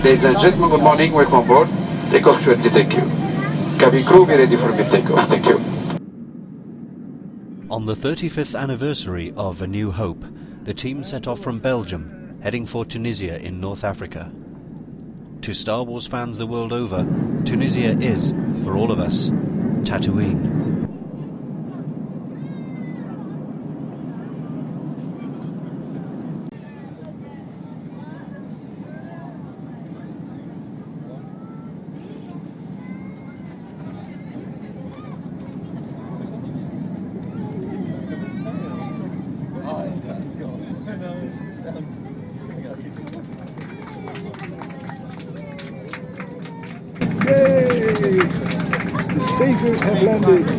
Ladies and gentlemen, good morning, welcome on board. Takeoff shortly, thank you. Cabin crew, be ready for mid-takeoff, thank you. On the 35th anniversary of A New Hope, the team set off from Belgium, heading for Tunisia in North Africa. To Star Wars fans the world over, Tunisia is, for all of us, Tatooine. Yay! The saviors have landed.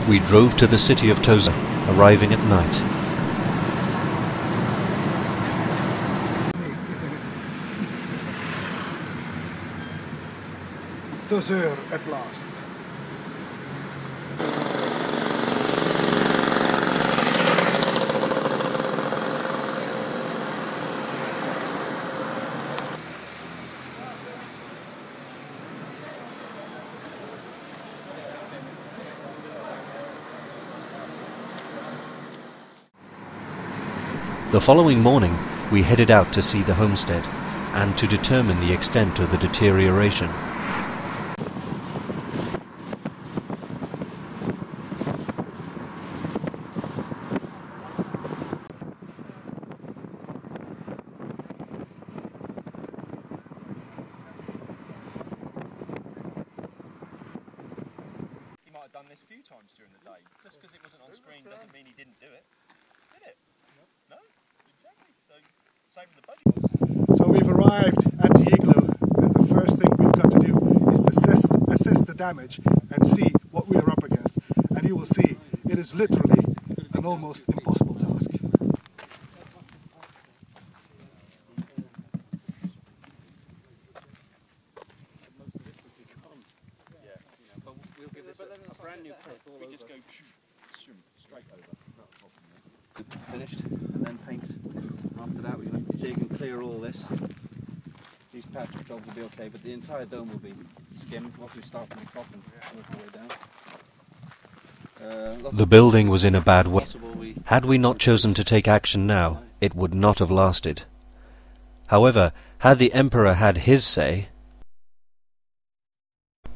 We drove to the city of Toza, arriving at night. Tozer at last. The following morning, we headed out to see the homestead and to determine the extent of the deterioration. He might have done this a few times during the day. Just because it wasn't on screen doesn't mean he didn't do it. Did it? No? Exactly. So, same with the budget. So we've arrived at the igloo, and the first thing we've got to do is to assess the damage and see what we are up against. And you will see, it is literally an almost impossible task. But we'll give this a brand new coat all over. We just go straight over. Not a problem. Finished, and then paint. After that, we're going to jig and clear all this. These patch jobs will be okay, but the entire dome will be skimmed. Once we start from the top and work our way down. The building was in a bad way. Had we not chosen to take action now, it would not have lasted. However, had the Emperor had his say,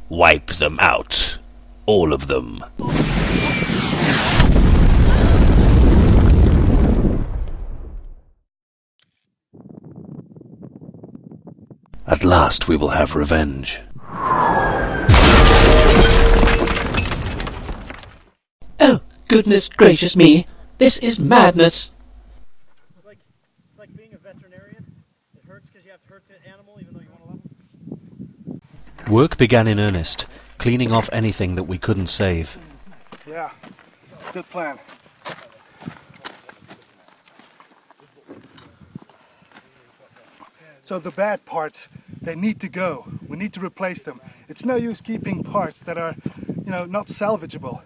"Wipe them out, all of them." At last we will have revenge. Oh, goodness gracious me! This is madness! It's like being a veterinarian. It hurts because you have to hurt the animal even though you want to love them. Work began in earnest, cleaning off anything that we couldn't save. Yeah, good plan. So the bad parts, they need to go. We need to replace them. It's no use keeping parts that are, not salvageable.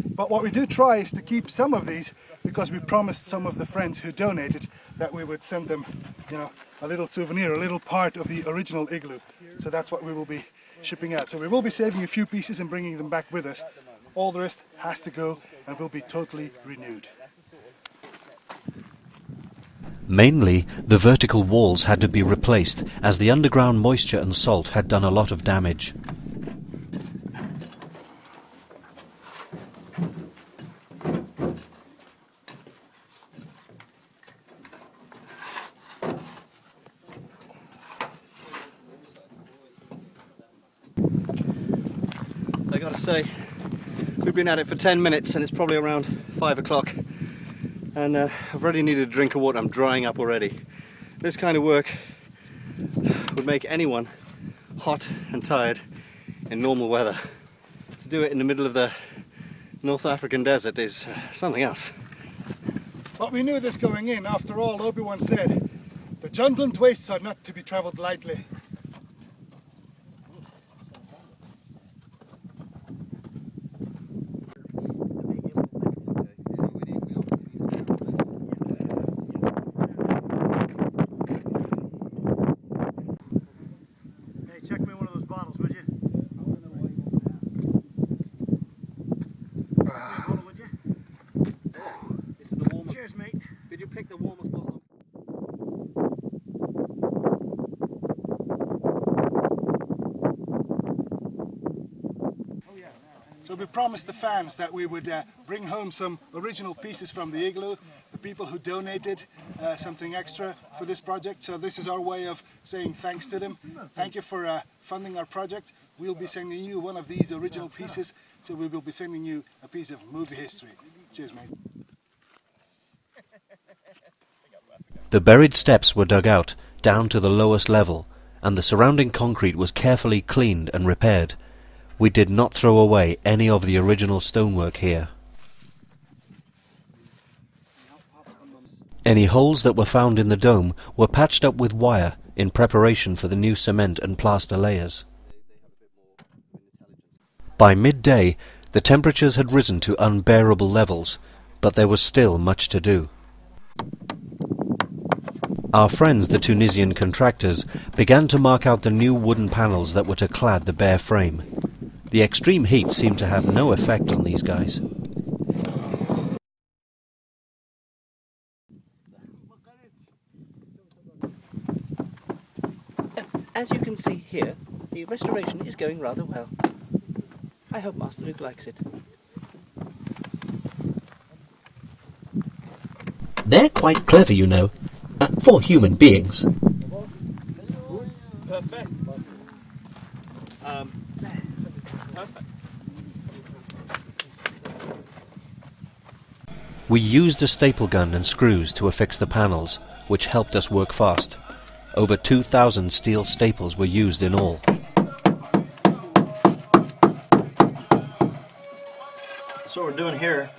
But what we do try is to keep some of these, because we promised some of the friends who donated that we would send them, a little souvenir, a little part of the original igloo. So that's what we will be shipping out. So we will be saving a few pieces and bringing them back with us. All the rest has to go and will be totally renewed. Mainly, the vertical walls had to be replaced, as the underground moisture and salt had done a lot of damage. I gotta say, we've been at it for 10 minutes and it's probably around 5 o'clock. And I've already needed a drink of water. I'm drying up already. This kind of work would make anyone hot and tired in normal weather. To do it in the middle of the North African desert is something else. But we knew this going in. After all, Obi-Wan said, the Jundland wastes are not to be travelled lightly. Hey, check me one of those bottles, would you? Bottle, would you? This is the warmest. Cheers, mate. Did you pick the warmest bottle? So we promised the fans that we would bring home some original pieces from the igloo, the people who donated something extra for this project. So this is our way of saying thanks to them. Thank you for funding our project. We'll be sending you one of these original pieces, so we will be sending you a piece of movie history. Cheers, mate. The buried steps were dug out down to the lowest level, and the surrounding concrete was carefully cleaned and repaired. We did not throw away any of the original stonework here. Any holes that were found in the dome were patched up with wire in preparation for the new cement and plaster layers. By midday, the temperatures had risen to unbearable levels, but there was still much to do. Our friends, the Tunisian contractors, began to mark out the new wooden panels that were to clad the bare frame. The extreme heat seemed to have no effect on these guys. As you can see here, the restoration is going rather well. I hope Master Luke likes it. They're quite clever, you know, for human beings. Perfect. We used a staple gun and screws to affix the panels, which helped us work fast. Over 2,000 steel staples were used in all. So what we're doing here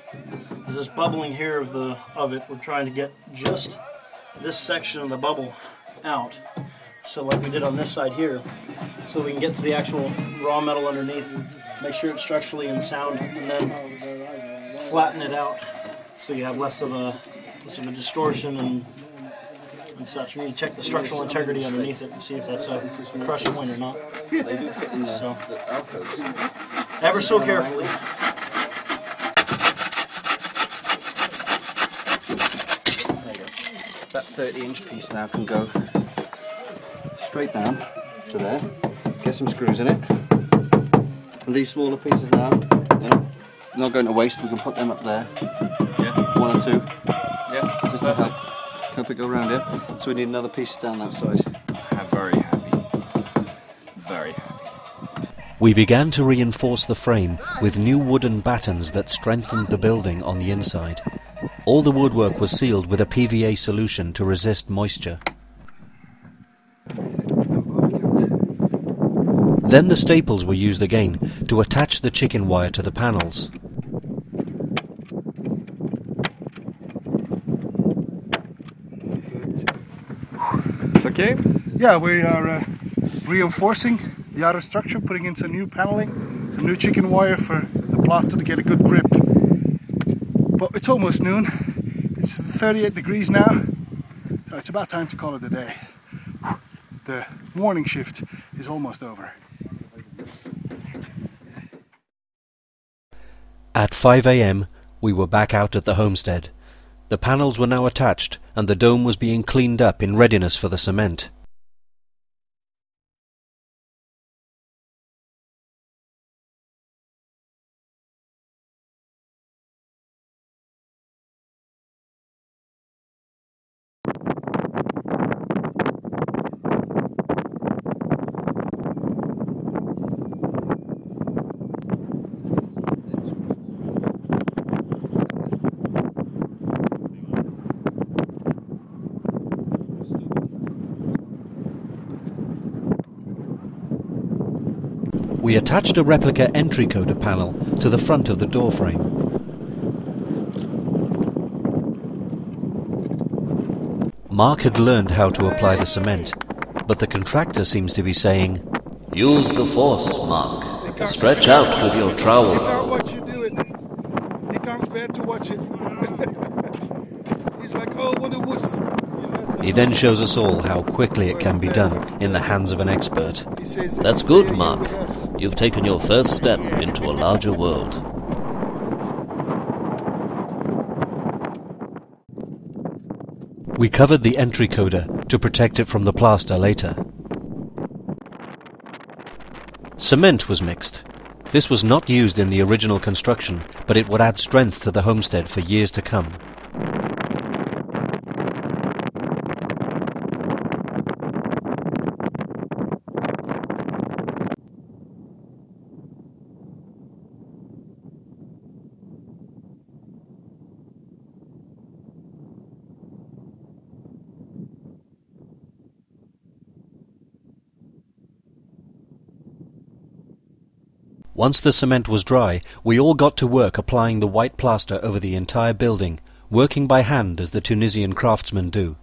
is this bubbling here of it. We're trying to get just this section of the bubble out. So like we did on this side here, so we can get to the actual raw metal underneath, make sure it's structurally and sound, and then flatten it out so you have less of a distortion and such. We need to check the structural integrity underneath it and see if that's a crush point or not. So, ever so carefully. There you go. That 30-inch piece now can go straight down to there. Get some screws in it. And these smaller pieces now, not going to waste. We can put them up there. Yeah. One or two. Yeah. Just to help it go around here. So we need another piece down that side. I'm very happy. Very happy. We began to reinforce the frame with new wooden battens that strengthened the building on the inside. All the woodwork was sealed with a PVA solution to resist moisture. Then the staples were used again to attach the chicken wire to the panels. It's okay? Yeah, we are reinforcing the outer structure, putting in some new paneling, some new chicken wire for the plaster to get a good grip. But it's almost noon. It's 38 degrees now, so it's about time to call it a day. The morning shift is almost over. At 5 a.m. we were back out at the homestead. The panels were now attached and the dome was being cleaned up in readiness for the cement. we attached a replica entry coder panel to the front of the door frame. Mark had learned how to apply the cement, but the contractor seems to be saying, "Use the force, Mark. Stretch out with your trowel." He can't watch you do it. He can't bear to watch it. He's like, oh, what a wuss. He then shows us all how quickly it can be done in the hands of an expert. He says, That's good, Mark. You've taken your first step into a larger world. We covered the entry coder to protect it from the plaster later. Cement was mixed. This was not used in the original construction, but it would add strength to the homestead for years to come. Once the cement was dry, we all got to work applying the white plaster over the entire building, working by hand as the Tunisian craftsmen do.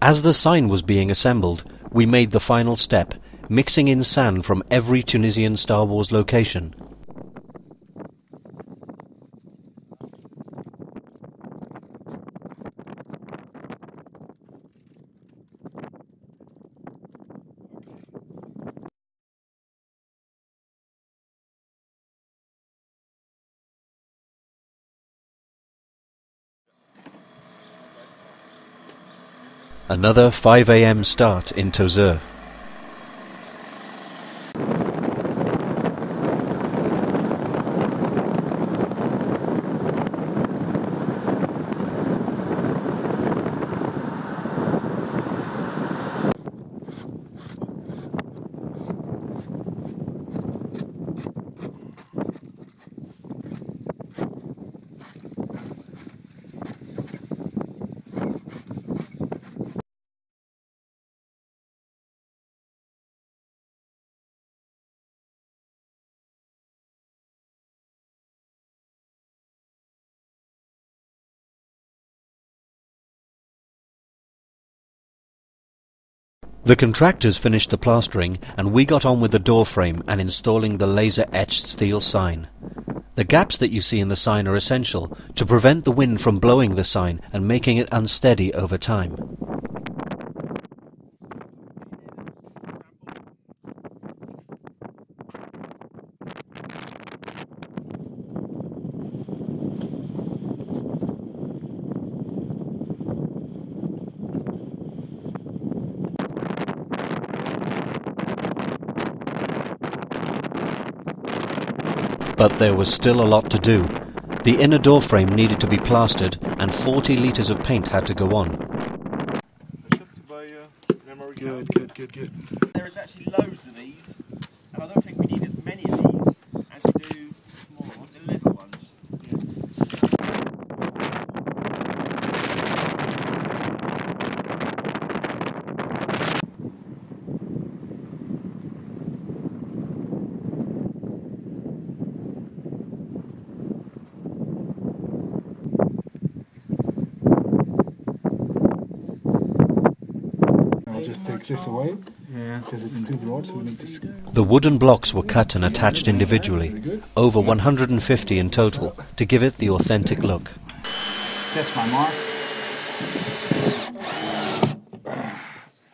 As the sign was being assembled, we made the final step, mixing in sand from every Tunisian Star Wars location. Another 5 a.m. start in Tozeur. The contractors finished the plastering and we got on with the door frame and installing the laser-etched steel sign. The gaps that you see in the sign are essential to prevent the wind from blowing the sign and making it unsteady over time. But there was still a lot to do. The inner door frame needed to be plastered and 40 litres of paint had to go on. Good. There is actually loads of these, and I don't think we need as many of these as we do smaller ones, the little ones. I'll just take this away, because it's too broad, so we need to... The wooden blocks were cut and attached individually, over 150 in total, to give it the authentic look. That's my mark.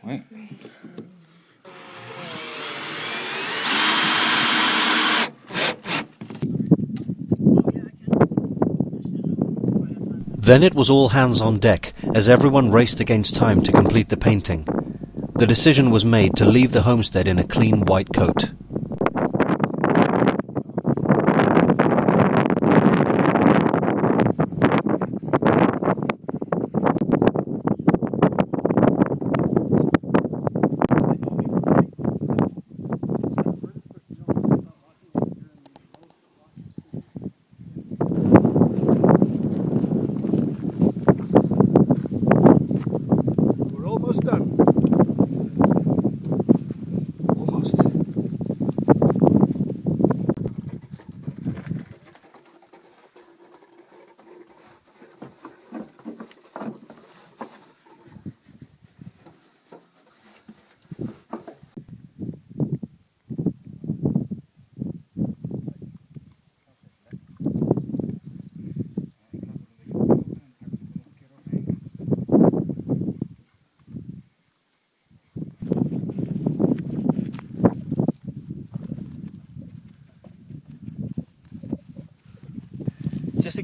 Wait. Then it was all hands on deck, as everyone raced against time to complete the painting. The decision was made to leave the homestead in a clean white coat.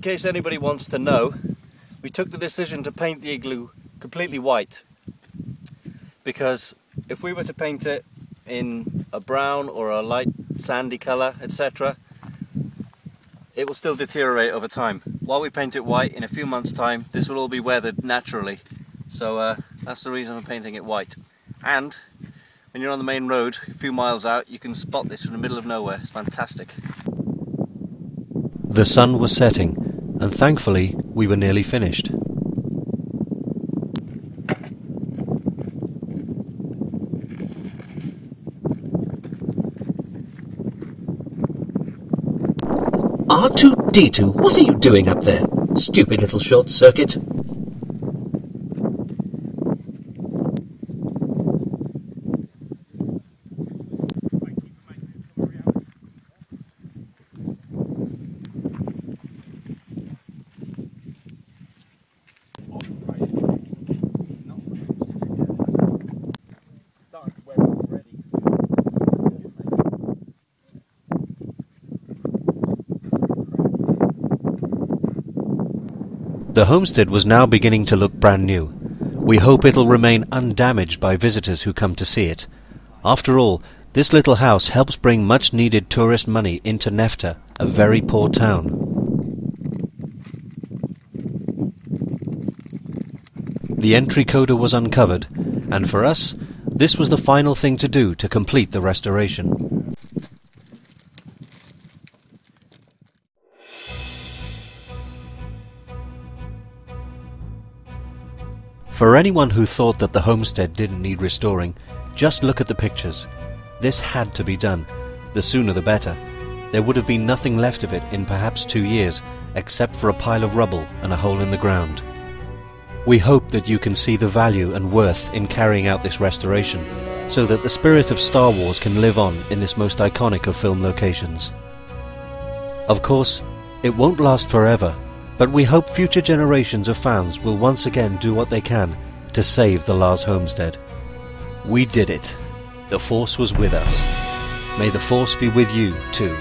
in case anybody wants to know, we took the decision to paint the igloo completely white, because if we were to paint it in a brown or a light sandy colour, etc., it will still deteriorate over time. While we paint it white, in a few months' time, this will all be weathered naturally. So that's the reason I'm painting it white. And when you're on the main road, a few miles out, you can spot this from the middle of nowhere. It's fantastic. The sun was setting, and thankfully we were nearly finished. R2-D2, what are you doing up there? Stupid little short circuit. The homestead was now beginning to look brand new. We hope it'll remain undamaged by visitors who come to see it. After all, this little house helps bring much needed tourist money into Nefta, a very poor town. The entry coda was uncovered, and for us, this was the final thing to do to complete the restoration. For anyone who thought that the homestead didn't need restoring, just look at the pictures. This had to be done. The sooner the better. There would have been nothing left of it in perhaps 2 years, except for a pile of rubble and a hole in the ground. We hope that you can see the value and worth in carrying out this restoration, so that the spirit of Star Wars can live on in this most iconic of film locations. Of course, it won't last forever, but we hope future generations of fans will once again do what they can to save the Lars Homestead. We did it. The Force was with us. May the Force be with you too.